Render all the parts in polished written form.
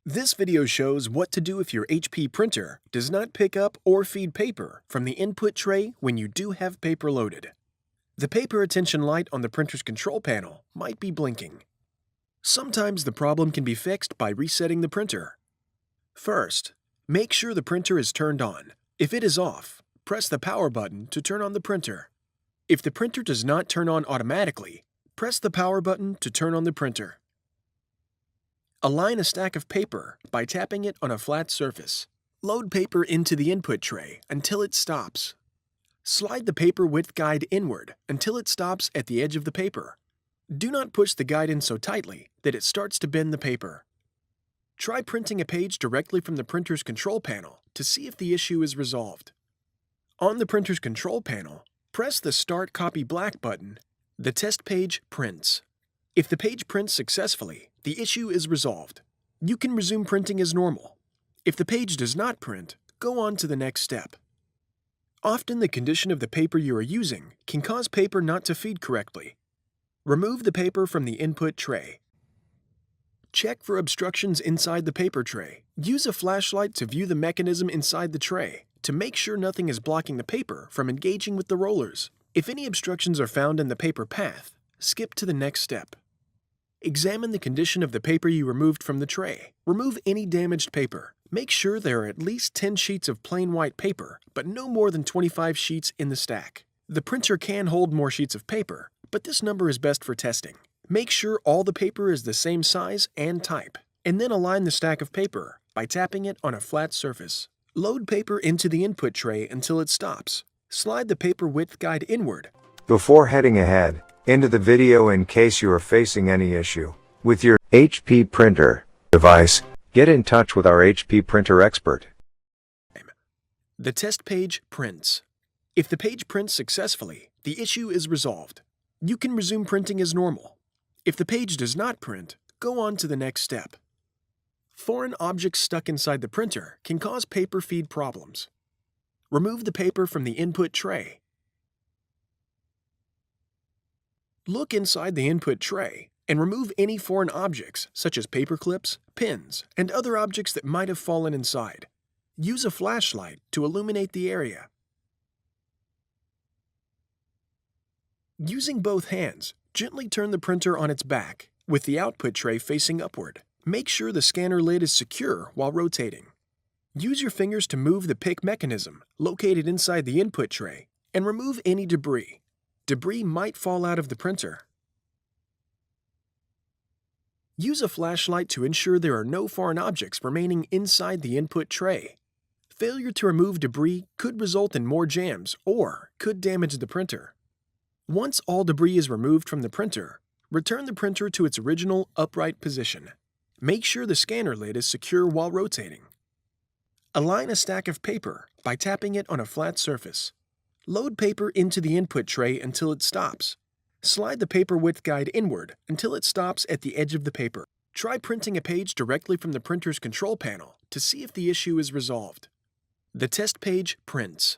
This video shows what to do if your HP printer does not pick up or feed paper from the input tray when you do have paper loaded. The paper attention light on the printer's control panel might be blinking. Sometimes the problem can be fixed by resetting the printer. First, make sure the printer is turned on. If it is off, press the power button to turn on the printer. If the printer does not turn on automatically, press the power button to turn on the printer. Align a stack of paper by tapping it on a flat surface. Load paper into the input tray until it stops. Slide the paper width guide inward until it stops at the edge of the paper. Do not push the guide in so tightly that it starts to bend the paper. Try printing a page directly from the printer's control panel to see if the issue is resolved. On the printer's control panel, press the Start Copy Black button. The test page prints. If the page prints successfully, the issue is resolved. You can resume printing as normal. If the page does not print, go on to the next step. Often the condition of the paper you are using can cause paper not to feed correctly. Remove the paper from the input tray. Check for obstructions inside the paper tray. Use a flashlight to view the mechanism inside the tray to make sure nothing is blocking the paper from engaging with the rollers. If any obstructions are found in the paper path, skip to the next step. Examine the condition of the paper you removed from the tray. Remove any damaged paper. Make sure there are at least 10 sheets of plain white paper, but no more than 25 sheets in the stack. The printer can hold more sheets of paper, but this number is best for testing. Make sure all the paper is the same size and type, and then align the stack of paper by tapping it on a flat surface. Load paper into the input tray until it stops. Slide the paper width guide inward. Before heading ahead into the video, in case you are facing any issue with your HP printer device, get in touch with our HP printer expert. The test page prints. If the page prints successfully, the issue is resolved. You can resume printing as normal. If the page does not print, go on to the next step. Foreign objects stuck inside the printer can cause paper feed problems. Remove the paper from the input tray. Look inside the input tray and remove any foreign objects such as paper clips, pins, and other objects that might have fallen inside. Use a flashlight to illuminate the area. Using both hands, gently turn the printer on its back with the output tray facing upward. Make sure the scanner lid is secure while rotating. Use your fingers to move the pick mechanism located inside the input tray and remove any debris. Debris might fall out of the printer. Use a flashlight to ensure there are no foreign objects remaining inside the input tray. Failure to remove debris could result in more jams or could damage the printer. Once all debris is removed from the printer, return the printer to its original upright position. Make sure the scanner lid is secure while rotating. Align a stack of paper by tapping it on a flat surface. Load paper into the input tray until it stops. Slide the paper width guide inward until it stops at the edge of the paper. Try printing a page directly from the printer's control panel to see if the issue is resolved. The test page prints.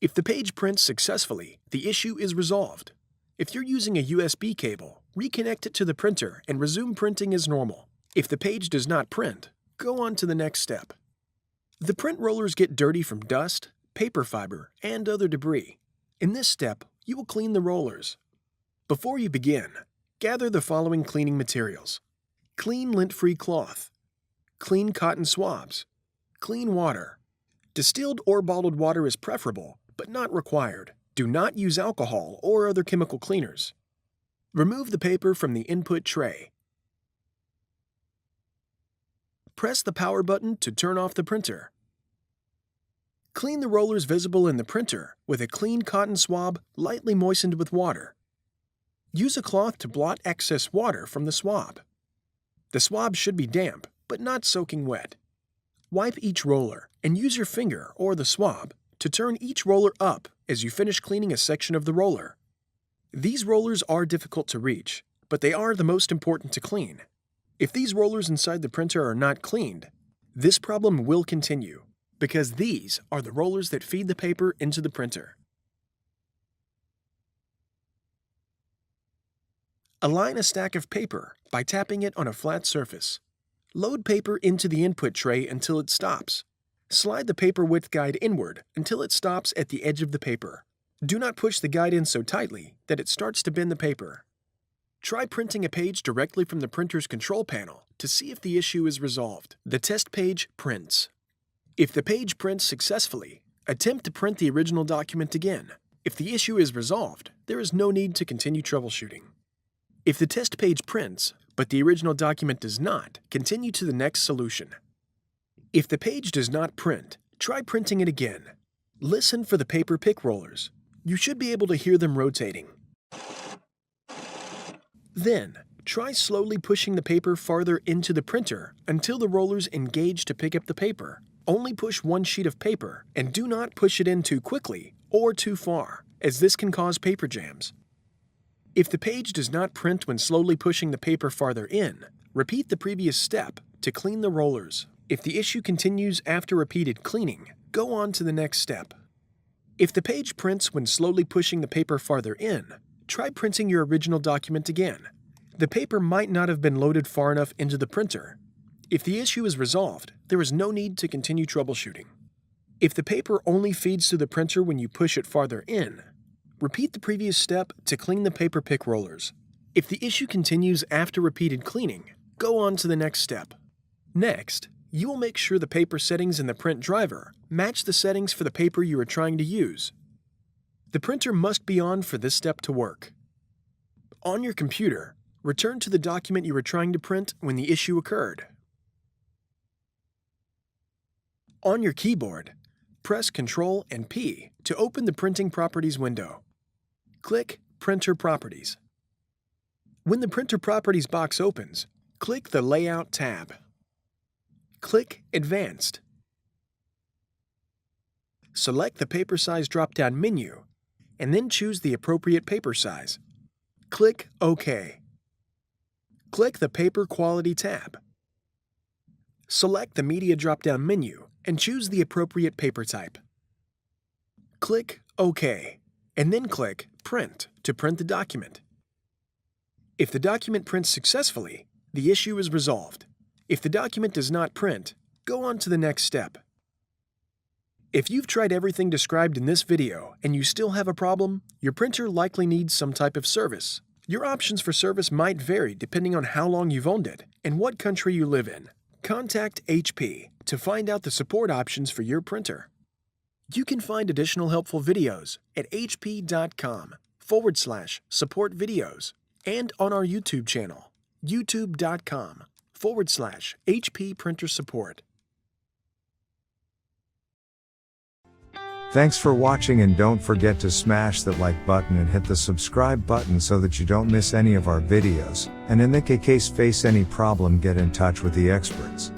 If the page prints successfully, the issue is resolved. If you're using a USB cable, reconnect it to the printer and resume printing as normal. If the page does not print, go on to the next step. The print rollers get dirty from dust, paper fiber, and other debris. In this step, you will clean the rollers. Before you begin, gather the following cleaning materials: clean lint-free cloth, clean cotton swabs, clean water. Distilled or bottled water is preferable, but not required. Do not use alcohol or other chemical cleaners. Remove the paper from the input tray. Press the power button to turn off the printer. Clean the rollers visible in the printer with a clean cotton swab lightly moistened with water. Use a cloth to blot excess water from the swab. The swab should be damp, but not soaking wet. Wipe each roller and use your finger or the swab to turn each roller up as you finish cleaning a section of the roller. These rollers are difficult to reach, but they are the most important to clean. If these rollers inside the printer are not cleaned, this problem will continue, because these are the rollers that feed the paper into the printer. Align a stack of paper by tapping it on a flat surface. Load paper into the input tray until it stops. Slide the paper width guide inward until it stops at the edge of the paper. Do not push the guide in so tightly that it starts to bend the paper. Try printing a page directly from the printer's control panel to see if the issue is resolved. The test page prints. If the page prints successfully, attempt to print the original document again. If the issue is resolved, there is no need to continue troubleshooting. If the test page prints, but the original document does not, continue to the next solution. If the page does not print, try printing it again. Listen for the paper pick rollers. You should be able to hear them rotating. Then, try slowly pushing the paper farther into the printer until the rollers engage to pick up the paper. Only push one sheet of paper and do not push it in too quickly or too far, as this can cause paper jams. If the page does not print when slowly pushing the paper farther in, repeat the previous step to clean the rollers. If the issue continues after repeated cleaning, go on to the next step. If the page prints when slowly pushing the paper farther in, try printing your original document again. The paper might not have been loaded far enough into the printer. If the issue is resolved, there is no need to continue troubleshooting. If the paper only feeds through the printer when you push it farther in, repeat the previous step to clean the paper pick rollers. If the issue continues after repeated cleaning, go on to the next step. Next, you will make sure the paper settings in the print driver match the settings for the paper you are trying to use. The printer must be on for this step to work. On your computer, return to the document you were trying to print when the issue occurred. On your keyboard, press Ctrl and P to open the Printing Properties window. Click Printer Properties. When the Printer Properties box opens, click the Layout tab. Click Advanced. Select the paper size drop-down menu and then choose the appropriate paper size. Click OK. Click the Paper Quality tab. Select the Media drop-down menu and choose the appropriate paper type. Click OK, and then click Print to print the document. If the document prints successfully, the issue is resolved. If the document does not print, go on to the next step. If you've tried everything described in this video and you still have a problem, your printer likely needs some type of service. Your options for service might vary depending on how long you've owned it and what country you live in. Contact HP to find out the support options for your printer. You can find additional helpful videos at hp.com/support videos and on our YouTube channel, youtube.com/HP printer support. Thanks for watching, and don't forget to smash that like button and hit the subscribe button so that you don't miss any of our videos. And in the case face any problem, get in touch with the experts.